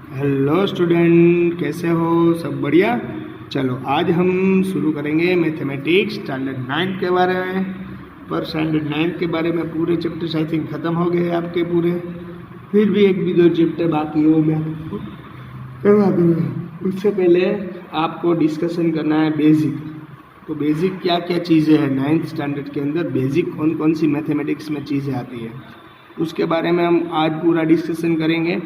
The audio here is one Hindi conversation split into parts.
हेलो स्टूडेंट, कैसे हो? सब बढ़िया। चलो आज हम शुरू करेंगे मैथमेटिक्स स्टैंडर्ड 9 के बारे में। पर स्टैंडर्ड 9 के बारे में पूरे चैप्टर्स आई थिंक ख़त्म हो गए आपके पूरे। फिर भी एक भी दो चैप्टर बाकी हो, मैं करवा दूँगा। उससे पहले आपको डिस्कशन करना है बेसिक। तो बेसिक क्या क्या चीज़ें हैं 9th स्टैंडर्ड के अंदर, बेसिक कौन कौन सी मैथमेटिक्स में चीज़ें आती है, उसके बारे में हम आज पूरा डिस्कशन करेंगे।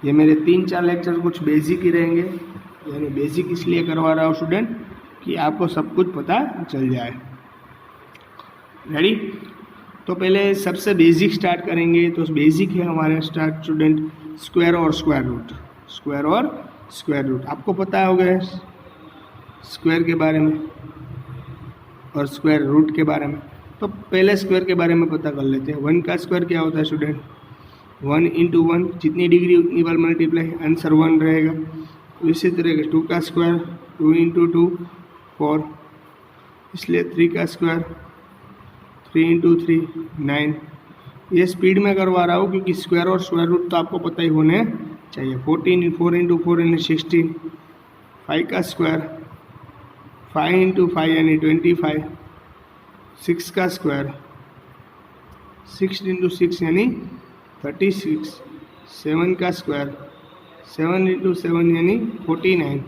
ये मेरे 3-4 लेक्चर कुछ बेसिक ही रहेंगे, यानी बेसिक इसलिए करवा रहा हूँ स्टूडेंट कि आपको सब कुछ पता चल जाए। रेडी? तो पहले सबसे बेसिक स्टार्ट करेंगे। तो बेसिक है हमारे स्टार्ट स्टूडेंट स्क्वायर और स्क्वायर रूट। स्क्वायर और स्क्वायर रूट आपको पता होगा स्क्वायर के बारे में और स्क्वायर रूट के बारे में। तो पहले स्क्वायर के बारे में पता कर लेते हैं। 1 का स्क्वायर क्या होता है स्टूडेंट? 1 × 1, जितनी डिग्री उतनी बार मल्टीप्लाई, आंसर 1 रहेगा। इसी तरह 2 का स्क्वायर 2 × 2 4, इसलिए 3 का स्क्वायर 3 × 3 9। ये स्पीड में करवा रहा हूँ क्योंकि स्क्वायर और स्क्वायर रूट तो आपको पता ही होने चाहिए। 14 4 × 4 यानी 16। 5 का स्क्वायर 5 × 5 यानी 25। 6 का स्क्वायर 6 × 6 यानी 36। 7 का स्क्वायर 7 × 7 यानी 49।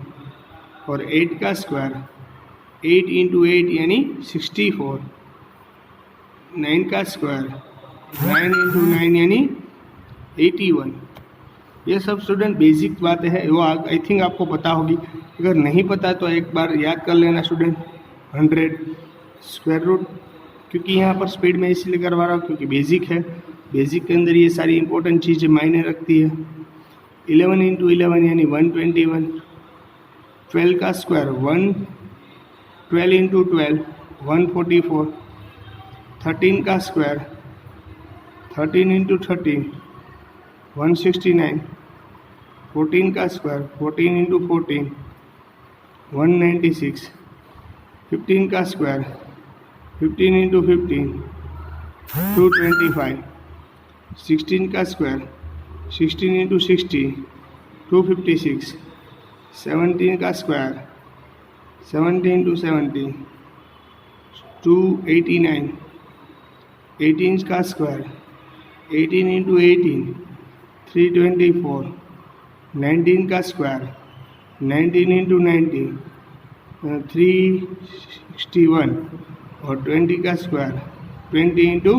और 8 का स्क्वायर 8 × 8 यानी 64। 9 का स्क्वायर 9 × 9 यानी 81। ये सब स्टूडेंट बेसिक बातें हैं, वो आई थिंक आपको पता होगी। अगर नहीं पता तो एक बार याद कर लेना स्टूडेंट। 100 स्क्वायर रूट, क्योंकि यहाँ पर स्पीड में इसलिए करवा रहा हूँ क्योंकि बेसिक है। बेसिक के अंदर ये सारी इंपॉर्टेंट चीज़ें मायने रखती है। 11 × 11 यानी 121। 12 का स्क्वायर 12 × 12 144। 13 का स्क्वायर 13 × 13 169। 14 का स्क्वायर 14 × 14 196। 15 का स्क्वायर 15 × 15 225। 16 का स्क्वायर 16 × 16 256। 17 का स्क्वायर 17 × 17 289। 18 का स्क्वायर 18 × 18 324। 19 का स्क्वायर 19 × 19 361। और 20 का स्क्वायर 20 ×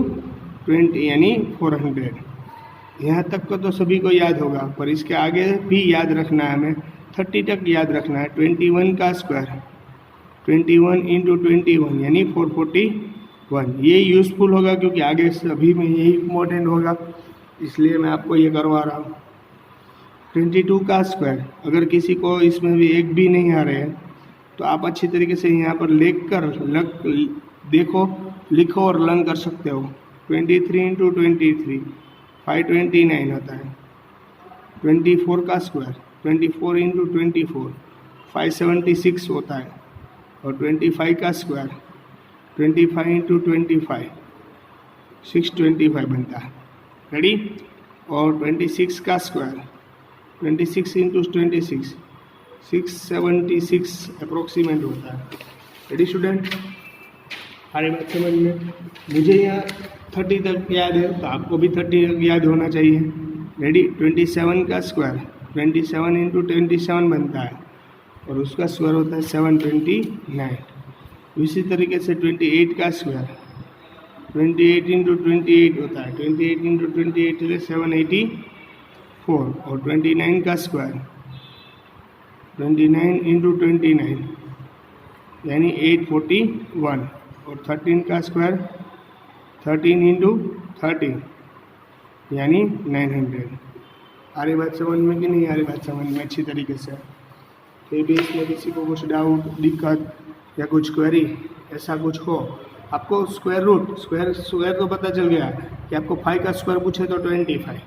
20 यानी 400। यहाँ तक को तो सभी को याद होगा, पर इसके आगे भी याद रखना है हमें। 30 तक याद रखना है। 21 का स्क्वायर 21 × 21 यानी 441। ये यूज़फुल होगा क्योंकि आगे सभी में यही इम्पोर्टेंट होगा, इसलिए मैं आपको ये करवा रहा हूँ। 22 का स्क्वायर, अगर किसी को इसमें भी एक भी नहीं आ रहे हैं तो आप अच्छी तरीके से यहाँ पर देखो, लिखो और लर्न कर सकते हो। 23 × 23 529 होता है। 24 का स्क्वायर 24 × 24 576 होता है। और 25 का स्क्वायर 25 × 25 625 बनता है। रेडी? और 26 का स्क्वायर 26 × 26 676 अप्रोक्सीमेट होता है। Ready student? सारी बात समझ में? मुझे यहाँ 30 तक याद है तो आपको भी 30 तक याद होना चाहिए। रेडी? 27 का स्क्वायर 27 × 27 बनता है और उसका स्क्वायर होता है 729। इसी तरीके से 28 का स्क्वायर 28 × 28 होता है। 28 × 28 है 784। और 29 का स्क्वायर 29 × 29 यानी 841। और 13 का स्क्वायर 13 × 13 यानी 900। आ रही बात समझ में कि नहीं आ रही बात समझ में? अच्छी तरीके से। फिर भी इसमें किसी को कुछ डाउट, दिक्कत या कुछ क्वेरी ऐसा कुछ हो, आपको स्क्वायर तो पता चल गया कि आपको 5 का स्क्वायर पूछे तो 25,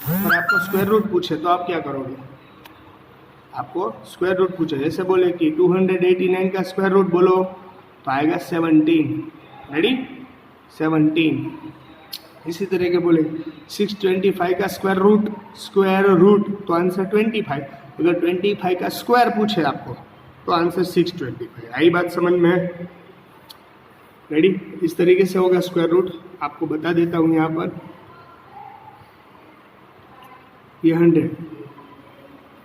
पर आपको स्क्वायर रूट पूछे तो आप क्या करोगे? आपको स्क्वायर रूट पूछे, जैसे बोले कि 289 का स्क्वायर रूट बोलो तो आएगा 17। रेडी? 17। इसी तरह के बोले 625 का स्क्वायर रूट तो आंसर 25। अगर 25 का स्क्वायर पूछे आपको तो आंसर 625। आई बात समझ में? रेडी? इस तरीके से होगा स्क्वायर रूट। आपको बता देता हूँ यहाँ पर ये 100।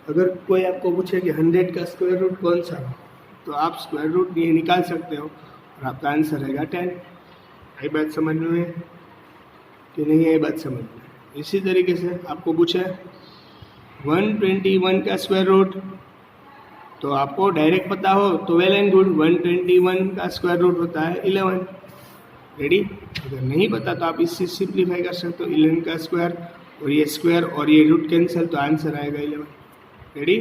अगर कोई आपको पूछे कि 100 का स्क्वायर रूट कौन सा है तो आप स्क्वायर रूट ये निकाल सकते हो और आपका आंसर रहेगा 10। आई बात समझ में कि नहीं? आई बात समझ में? इसी तरीके से आपको पूछे 121 का स्क्वायर रूट तो आपको डायरेक्ट पता हो तो वेल एंड गुड। 121 का स्क्वायर रूट होता है 11। रेडी? अगर नहीं पता तो आप इससे सिंप्लीफाई कर सकते हो। 11 का स्क्वायर और ये स्क्वायर और ये रूट कैंसिल तो आंसर आएगा 11। रेडी?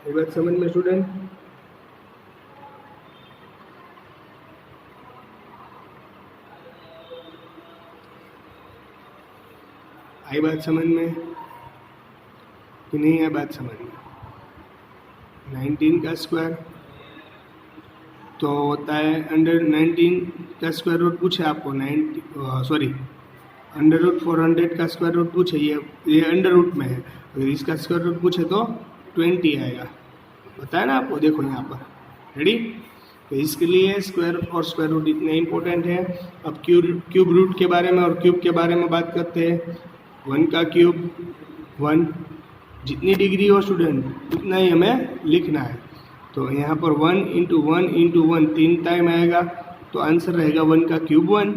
ये बात समझ में स्टूडेंट? आई बात समझ में कि नहीं है बात समझ में? 19 का स्क्वायर तो होता है अंडर 19 का स्क्वायर रूट पूछे आपको अंडर रूट 400 का स्क्वायर रूट पूछे, ये अंडर रूट में है। अगर इसका स्क्वायर रूट पूछे तो 20 आएगा। बताया ना आपको? देखो यहाँ पर। रेडी? तो इसके लिए स्क्वायर और स्क्वायर रूट इतने इंपॉर्टेंट है। अब क्यूब रूट के बारे में और क्यूब के बारे में बात करते हैं। 1 का क्यूब 1, जितनी डिग्री हो स्टूडेंट उतना ही हमें लिखना है। तो यहाँ पर 1 इंटू 1 इंटू 1 3 टाइम आएगा तो आंसर रहेगा 1 का क्यूब 1।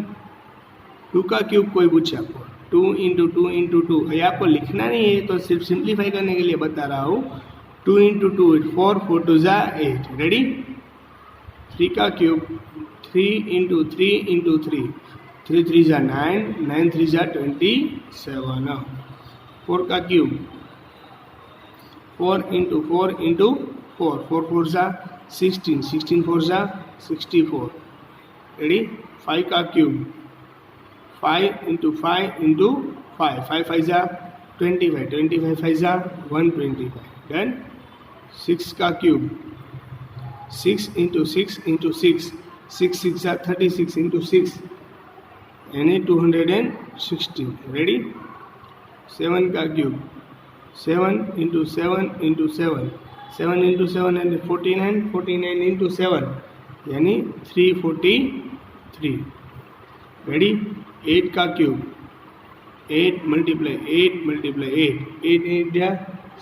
2 का क्यूब कोई पूछे आपको 2 इंटू 2 इंटू 2, ये आपको लिखना नहीं है तो सिर्फ सिंप्लीफाई करने के लिए बता रहा हूँ। 2 इंटू 2 4 4 2 जा 8। रेडी? 3 का क्यूब 3 इंटू 3 इंटू 3 3 3 जा 9 9 3 जा 27। 4 का क्यूब 4 इंटू 4 इंटू 4 4 4 जा 16 16 4 जा 64। रेडी? 5 का क्यूब 5 इंटू 5 इंटू 5 5 5 जा 25 25 5 जा 125। डन? 6 का क्यूब 6 इंटू 6 इंटू 6 6 6 जा 36 इंटू 6 यानी 216। रेडी? 7 का क्यूब 7 इंटू 7 इंटू 7 7 इंटू 7 यानी 49 49 इंटू 7 यानी 343। रेडी? 8 का क्यूब 8 मल्टीप्लाई 8 8 जा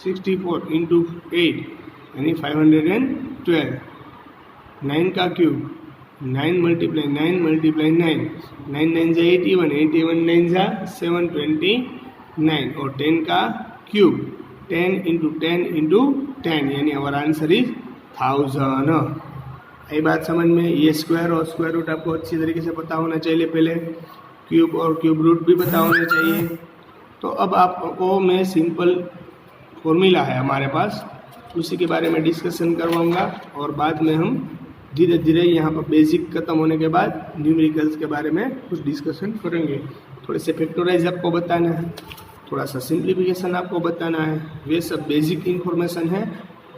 64 इंटू 8 यानी 512। 9 का क्यूब 9 मल्टीप्लाई 9 9 9 9 जा 81 81 9 जा 729। और 10 का क्यूब 10 इंटू 10 इंटू 10 यानी हमारा आंसर इज 1000। ये बात समझ में? ये स्क्वायर और स्क्वायर रूट आपको अच्छी तरीके से पता होना चाहिए। पहले क्यूब और क्यूब रूट भी पता होना चाहिए। तो अब आपको मैं सिंपल फॉर्मूला है हमारे पास उसी के बारे में डिस्कशन करवाऊंगा और बाद में हम धीरे धीरे यहाँ पर बेसिक खत्म होने के बाद न्यूमेरिकल्स के बारे में कुछ डिस्कशन करेंगे। थोड़े से फैक्टराइज आपको बताना है, थोड़ा सा सिंप्लीफिकेशन आपको बताना है। वे सब बेसिक इन्फॉर्मेशन है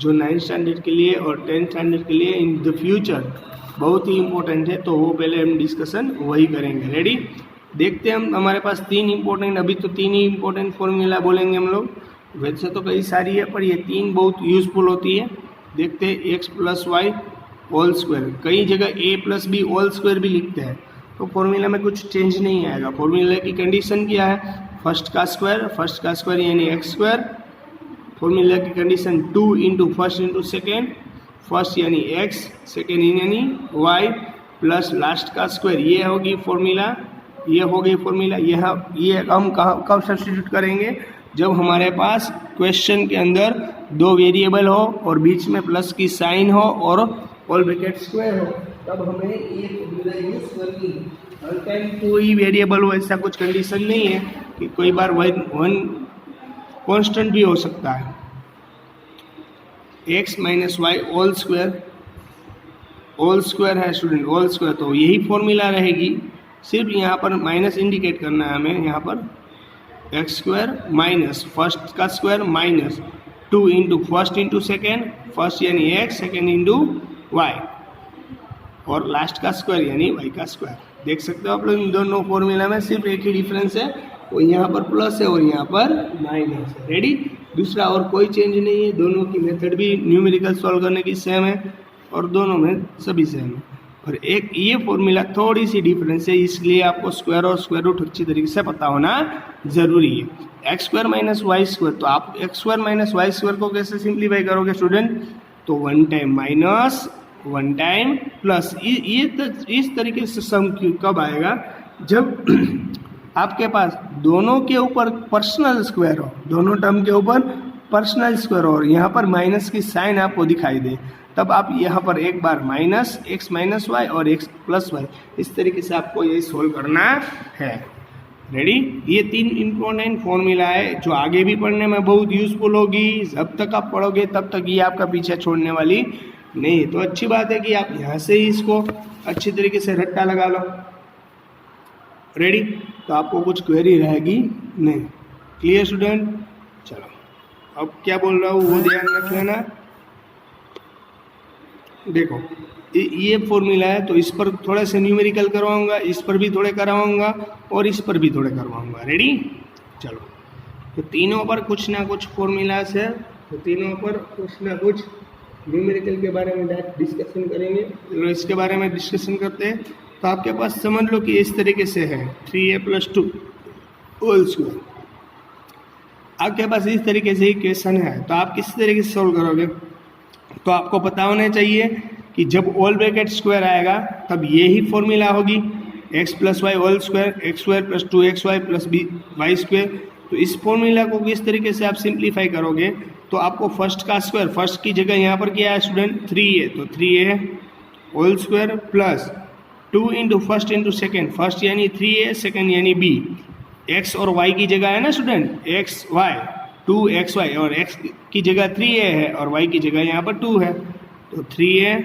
जो 9th स्टैंडर्ड के लिए और 10th स्टैंडर्ड के लिए इन द फ्यूचर बहुत ही इम्पोर्टेंट है। तो वो पहले हम डिस्कशन वही करेंगे। रेडी? देखते हैं हम हमारे पास 3 इम्पोर्टेंट, अभी तो 3 ही इम्पोर्टेंट फॉर्मूला बोलेंगे हम लोग। वैसे तो कई सारी है पर ये 3 बहुत यूजफुल होती है। देखते हैं X plus Y whole square, कई जगह A plus B whole square भी लिखते हैं तो फॉर्मूला में कुछ चेंज नहीं आएगा। फॉर्मूला की कंडीशन क्या है? फर्स्ट का स्क्वायर यानी एक्स स्क्वायर। फॉर्मूला की condition 2 into first into second, first यानी एक्स सेकेंड यानी वाई प्लस लास्ट का स्क्वायर। ये होगी फॉर्मूला, ये हो गई फॉर्मूला। ये हम कब सब्स्टिट्यूट करेंगे? जब हमारे पास क्वेश्चन के अंदर 2 वेरिएबल हो और बीच में प्लस की साइन हो और ऑल ब्रैकेट स्क्वायर हो, तब हमें ये फॉर्मूला यूज करनी है। हर टाइम कोई वेरिएबल हो ऐसा कुछ कंडीशन नहीं है कि कोई बार वन कांस्टेंट भी हो सकता है। X minus Y whole square है स्टूडेंट, होल स्क्वायर। तो यही फॉर्मूला रहेगी, सिर्फ यहाँ पर माइनस इंडिकेट करना है हमें। यहाँ पर एक्स स्क्वायर माइनस फर्स्ट का square minus 2 into first into second, first यानी एक्स सेकेंड इंटू वाई और लास्ट का स्क्वायर यानी वाई का स्क्वायर। देख सकते हो आप लोग इन दोनों फॉर्मूला में सिर्फ एक ही डिफरेंस है, वो यहाँ पर प्लस है और यहाँ पर माइनस है। रेडी, दूसरा और कोई चेंज नहीं है। दोनों की मेथड भी न्यूमेरिकल सॉल्व करने की सेम है और दोनों में सभी सेम है। और एक ये फॉर्मूला थोड़ी सी डिफरेंस है, इसलिए आपको स्क्वायर और स्क्वायर रूट अच्छी तरीके से पता होना जरूरी है। X square minus Y square, तो आप X square minus Y square को कैसे सिंप्लीफाई करोगे स्टूडेंट? तो one time minus one time plus, ये इस तरीके से सम कब आएगा? जब आपके पास दोनों के ऊपर पर्सनल स्क्वायर हो, दोनों टर्म के ऊपर पर्सनल स्क्वायर हो और यहाँ पर माइनस की साइन आपको दिखाई दे, तब आप यहाँ पर एक बार माइनस एक्स माइनस वाई और एक्स प्लस वाई, इस तरीके से आपको ये सोल्व करना है। रेडी, ये तीन इंपॉर्टेंट फॉर्मूला है जो आगे भी पढ़ने में बहुत यूजफुल होगी। जब तक आप पढ़ोगे तब तक ये आपका पीछे छोड़ने वाली नहीं। तो अच्छी बात है कि आप यहाँ से ही इसको अच्छी तरीके से रट्टा लगा लो। रेडी, तो आपको कुछ क्वेरी रहेगी नहीं। Clear student? चलो, अब क्या बोल रहा हूँ वो ध्यान रख लेना। देखो ये फॉर्मूला है, तो इस पर थोड़े से न्यूमेरिकल करवाऊंगा, इस पर भी थोड़े करवाऊंगा और इस पर भी थोड़े करवाऊंगा। रेडी, चलो, तो तीनों पर कुछ ना कुछ फॉर्मूलास है, तो तीनों पर कुछ ना कुछ न्यूमेरिकल के बारे में डिस्कशन करेंगे। चलो इसके बारे में डिस्कशन करते हैं। तो आपके पास समझ लो कि इस तरीके से है 3a + 2 होल स्क्वायर। आपके पास इस तरीके से ही क्वेश्चन है, तो आप किस तरीके से सोल्व करोगे? तो आपको पता होना चाहिए कि जब ऑल ब्रैकेट स्क्वायर आएगा तब ये ही फॉर्मूला होगी, x + y whole square, x² + 2xy + y square. तो इस फॉर्मूला को किस तरीके से आप सिंप्लीफाई करोगे? तो आपको फर्स्ट का स्क्वायर, फर्स्ट की जगह यहाँ पर क्या है स्टूडेंट? 3a, तो 3a whole square plus 2 × first × second, first यानी 3a, सेकेंड यानी b। x और y की जगह है ना स्टूडेंट, x y 2xy, और x की जगह 3a है और y की जगह यहाँ पर 2 है, तो 3a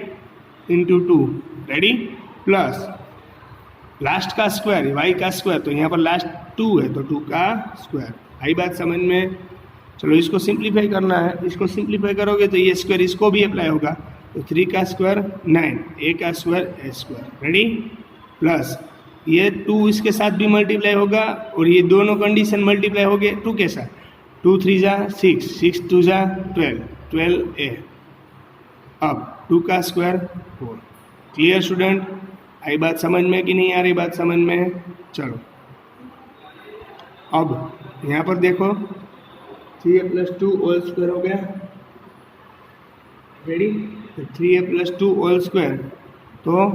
× 2। रेडी, प्लस लास्ट का स्क्वायर y का स्क्वायर, तो यहाँ पर लास्ट 2 है तो 2 का स्क्वायर। आई बात समझ में? चलो इसको सिंप्लीफाई करना है। इसको सिंप्लीफाई करोगे तो ये स्क्वायर इसको भी अप्लाई होगा, तो 3 का स्क्वायर 9, a का square a square. Ready, plus ये 2 इसके साथ भी मल्टीप्लाई होगा और ये दोनों कंडीशन मल्टीप्लाई हो गए 2 के साथ, 2 3 जा 6, 6 2 जा 12, 12a। अब 2 का स्क्वायर 4। Clear student? आई बात समझ में कि नहीं आ रही बात समझ में? चलो अब यहाँ पर देखो 3a + 2 होल स्क्वायर हो गया। रेडी, तो 3a + 2 होल स्क्वायर, तो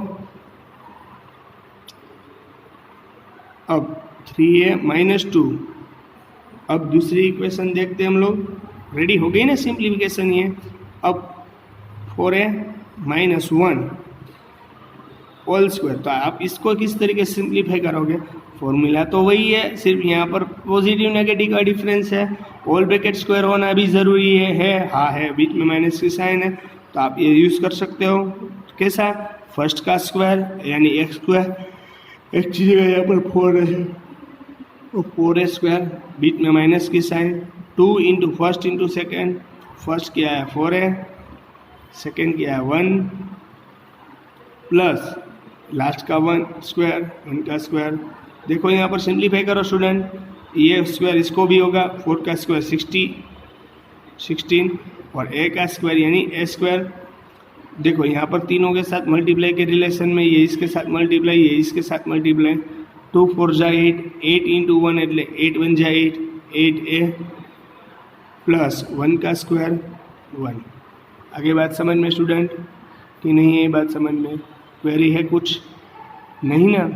अब 3a - 2। अब दूसरी इक्वेशन देखते हैं हम लोग। रेडी, हो गई ना सिंप्लीफिकेशन ये। अब 4a - 1 होल स्क्वायर, तो आप इसको किस तरीके से सिंप्लीफाई करोगे? फॉर्मूला तो वही है, सिर्फ यहाँ पर पॉजिटिव नेगेटिव का डिफरेंस है। ऑल ब्रैकेट स्क्वायर होना भी ज़रूरी है, हाँ है, बीच में माइनस की साइन है, तो आप ये यूज़ कर सकते हो। कैसा? फर्स्ट का स्क्वायर यानी एक्स स्क्वायर, एक चीज़ यहाँ पर 4 है, तो 4a स्क्वायर, बीच में माइनस की साइन, 2 × फर्स्ट × सेकेंड, फर्स्ट क्या है 4a, सेकेंड क्या है 1, प्लस लास्ट का 1 स्क्वायर, 1 का स्क्वायर। देखो यहाँ पर सिंप्लीफाई करो स्टूडेंट, ये स्क्वायर इसको भी होगा, 4 का स्क्वायर 16 और a का स्क्वायर यानी a स्क्वायर। देखो यहाँ पर तीनों के साथ मल्टीप्लाई के रिलेशन में, ये इसके साथ मल्टीप्लाई, ये इसके साथ मल्टीप्लाई, 2 4 जा 8, 8 × 1 એટલે 8 1 जा 8, 8a प्लस 1 का स्क्वायर 1। आगे बात समझ में स्टूडेंट कि नहीं है? बात समझ में? क्वेरी है कुछ? नहीं ना?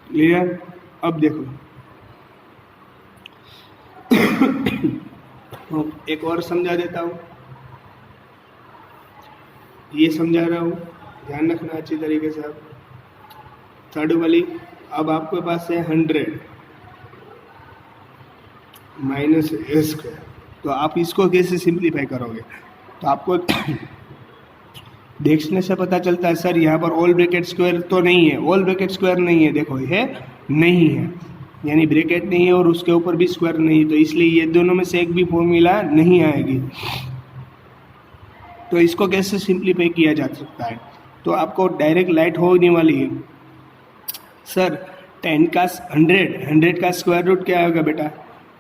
क्लियर? अब देखो एक और समझा देता हूँ, ये समझा रहा हूँ, ध्यान रखना अच्छी तरीके से। आप थर्ड वाली, अब आपके पास है 100 माइनस a स्क्वायर, तो आप इसको कैसे सिंप्लीफाई करोगे? तो आपको देखने से पता चलता है सर यहाँ पर ऑल ब्रैकेट स्क्वायर तो नहीं है, ऑल ब्रैकेट स्क्वायर नहीं है, देखो ये नहीं है, यानी ब्रैकेट नहीं है और उसके ऊपर भी स्क्वायर नहीं, तो इसलिए ये दोनों में से एक भी फॉर्मूला नहीं आएगी। तो इसको कैसे सिंप्लीफाई किया जा सकता है? तो आपको डायरेक्ट लाइट होने वाली है। सर 10 का 100 का स्क्वायर रूट क्या होगा बेटा?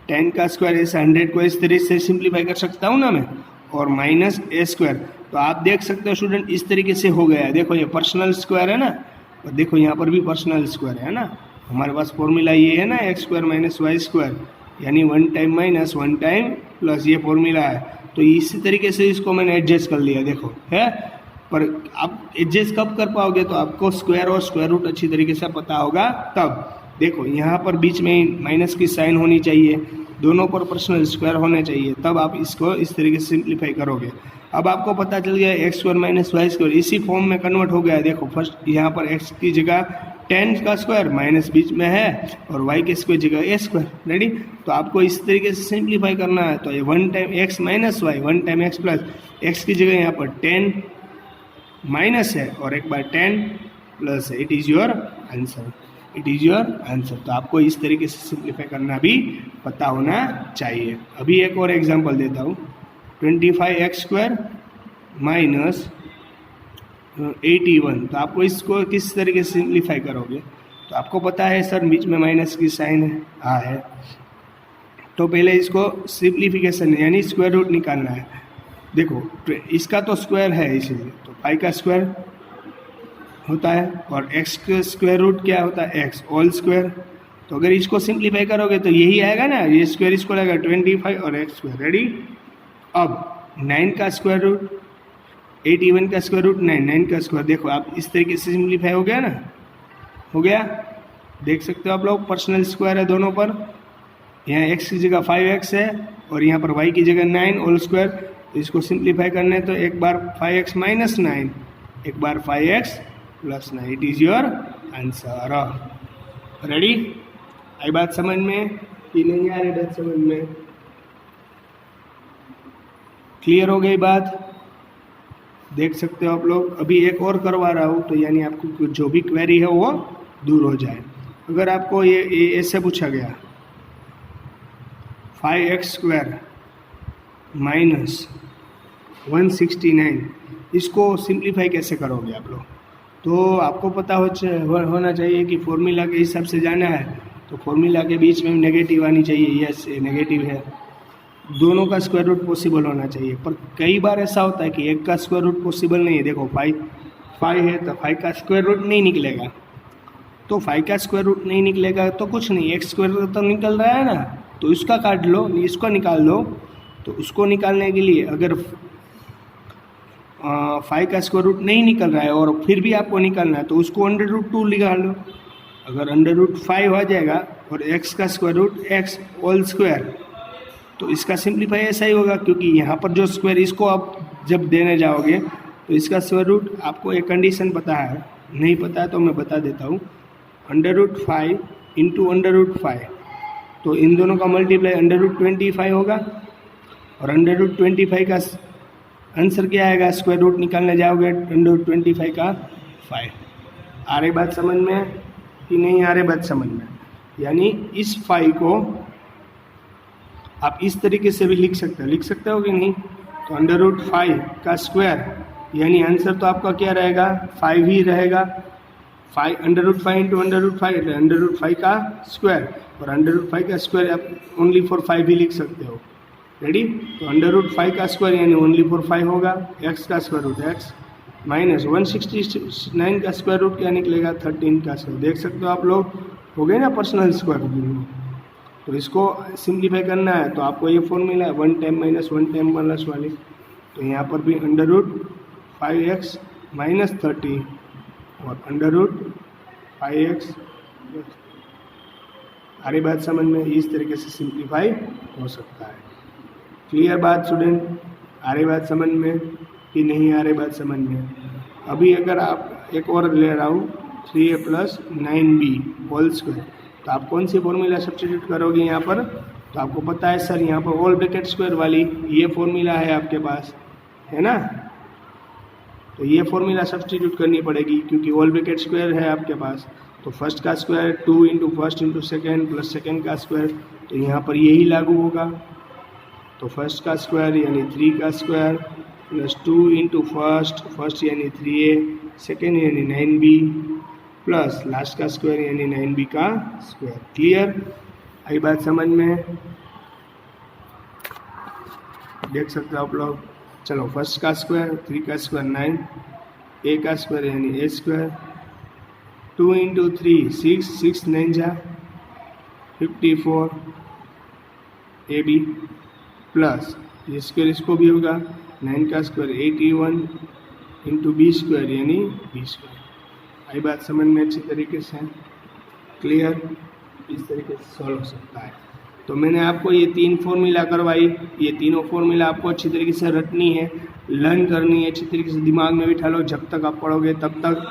10 का स्क्वायर, ऐसे 100 को इस तरीके से सिंप्लीफाई कर सकता हूँ ना मैं, और माइनस ए स्क्वायर। तो आप देख सकते हो स्टूडेंट इस तरीके से हो गया है। देखो ये पर्सनल स्क्वायर है ना, और देखो यहाँ पर भी पर्सनल स्क्वायर है ना। हमारे पास फॉर्मूला ये है ना, X square minus Y square, यानी 1 टाइम माइनस 1 टाइम प्लस, ये फॉर्मूला है। तो इसी तरीके से इसको मैंने एडजस्ट कर लिया, देखो है। पर आप एडजस्ट कब कर पाओगे? तो आपको स्क्वायर और स्क्वायर रूट अच्छी तरीके से पता होगा तब। देखो यहाँ पर बीच में माइनस की साइन होनी चाहिए, दोनों पर पर्सनल स्क्वायर होने चाहिए, तब आप इसको इस तरीके से सिंप्लीफाई करोगे। अब आपको पता चल गया X square minus Y square इसी फॉर्म में कन्वर्ट हो गया। देखो फर्स्ट यहाँ पर एक्स की जगह 10 का स्क्वायर, माइनस बीच में है, और वाई के स्क्वायर जगह ए स्क्वायर। रेडी? तो आपको इस तरीके से सिंप्लीफाई करना है। तो ये 1 time X minus Y, 1 time X plus, X की जगह यहाँ पर 10 माइनस है और एक बार 10 प्लस है। It is your answer, it is your answer. तो आपको इस तरीके से सिंप्लीफाई करना भी पता होना चाहिए। अभी एक और एग्जांपल देता हूँ। 25x square minus 81। तो आपको इसको किस तरीके से सिंप्लीफाई करोगे? तो आपको पता है सर बीच में माइनस की साइन है, हाँ है। तो पहले इसको सिंप्लीफिकेशन यानी स्क्वायर रूट निकालना है। देखो इसका तो स्क्वायर है इसीलिए, तो पाई का स्क्वायर होता है, और एक्स का स्क्वायर रूट क्या होता है? X whole square. तो अगर इसको सिंप्लीफाई करोगे तो यही आएगा ना, ये स्क्वायर इसको लगेगा 25 और एक्स स्क्वायर। रेडी? अब 9 का स्क्वायर रूट, 81 का स्क्वायर रूट 9, 9 का स्क्वायर। देखो आप इस तरीके से सिंप्लीफाई हो गया ना, हो गया। देख सकते हो आप लोग पर्सनल स्क्वायर है दोनों पर। यहाँ x की जगह 5x है और यहाँ पर y की जगह 9 होल स्क्वायर। तो इसको सिंप्लीफाई करने तो एक बार 5x माइनस 9, एक बार 5x plus 9। It is your answer. Ready? आई बात समझ में कि नहीं आ रही बात समझ में? क्लियर हो गई बात? देख सकते हो आप लोग। अभी एक और करवा रहा हूँ, तो यानी आपको जो भी क्वेरी है वो दूर हो जाए। अगर आपको ये ऐसे पूछा गया 5x स्क्वायर माइनस 169, इसको सिंप्लीफाई कैसे करोगे आप लोग? तो आपको पता होना चाहिए कि फॉर्मूला के हिसाब से जाना है। तो फॉर्मूला के बीच में नेगेटिव आनी चाहिए। यस ये नेगेटिव है। दोनों का स्क्वायर रूट पॉसिबल होना चाहिए, पर कई बार ऐसा होता है कि एक का स्क्वायर रूट पॉसिबल नहीं है। देखो 5 है तो 5 का स्क्वायर रूट नहीं निकलेगा। तो 5 का स्क्वायर रूट नहीं निकलेगा तो कुछ नहीं, एक्स स्क्वायर तो निकल रहा है ना, तो इसका काट लो, इसको निकाल लो। तो उसको निकालने के लिए अगर 5 का स्क्वायर रूट नहीं निकल रहा है और फिर भी आपको निकालना है, तो उसको √2 निकाल लो। अगर √5 आ जाएगा और x का square root x whole square, तो इसका सिंप्लीफाई ऐसा ही होगा, क्योंकि यहाँ पर जो स्क्वायर इसको आप जब देने जाओगे तो इसका स्क्वायर रूट आपको एक कंडीशन पता है, नहीं पता है तो मैं बता देता हूँ। √5 इंटू √5, तो इन दोनों का मल्टीप्लाई √25 होगा, और √25 का आंसर क्या आएगा? स्क्वायर रूट निकालने जाओगे √25 का 5। आ रही बात समझ में कि नहीं आ रही बात समझ में? यानी इस 5 को आप इस तरीके से भी लिख सकते हो कि नहीं? तो √5 का स्क्वायर, यानी आंसर तो आपका क्या रहेगा? 5 ही रहेगा। √5 इंटू √5 √5 का स्क्वायर, और √5 का स्क्वायर आप ओनली फॉर 5 ही लिख सकते हो। रेडी? तो √5 का स्क्वायर यानी ओनली फॉर 5 होगा। x का स्क्वायर रूट x माइनस 169 का स्क्वायर रूट क्या निकलेगा? 13 का स्क्वायर। देख सकते हो आप लोग, हो गए ना पर्सनल स्क्वायर। तो इसको सिंप्लीफाई करना है तो आपको ये फॉर्मूला है 1 टाइम माइनस 1 टाइम प्लस वाली। तो यहाँ पर भी √5x माइनस 30 और √5x। हमारी बात समझ में? इस तरीके से सिंप्लीफाई हो सकता है। क्लियर बात स्टूडेंट? आ रही बात समझ में कि नहीं आ रही बात समझ में? अभी अगर आप एक और ले रहा हूँ 3a plus 9b whole square, तो आप कौन सी फॉर्मूला सब्स्टिट्यूट करोगे यहाँ पर? तो आपको पता है सर यहाँ पर होल ब्रैकेट स्क्वायर वाली ये फॉर्मूला है आपके पास, है ना? तो ये फॉर्मूला सब्स्टिट्यूट करनी पड़ेगी क्योंकि होल ब्रैकेट स्क्वायर है आपके पास। तो फर्स्ट का square 2 into first into second plus second का स्क्वायर, तो यहाँ पर यही लागू होगा। तो फर्स्ट का स्क्वायर यानी 3 का स्क्वायर प्लस 2 इंटू फर्स्ट यानी 3a सेकेंड यानी 9b प्लस लास्ट का स्क्वायर यानी 9b का स्क्वायर। क्लियर? आई बात समझ में? देख सकते हो आप लोग। चलो फर्स्ट का स्क्वायर 3 का स्क्वायर 9, ए का स्क्वायर यानी ए स्क्वायर, 2 इंटू 3 6, 6 9 जा 54 ए बी प्लस ये स्क्वायर इसको भी होगा 9 का स्क्वायर 81 इंटू बी स्क्वायर यानी बी स्क्वायर। आई बात समझ में अच्छी तरीके से? क्लियर? इस तरीके से सॉल्व हो सकता है। तो मैंने आपको ये 3 फॉर्मूला करवाई, ये तीनों फॉर्मूला आपको अच्छी तरीके से रटनी है, लर्न करनी है, अच्छी तरीके से दिमाग में बिठा लो। जब तक आप पढ़ोगे तब तक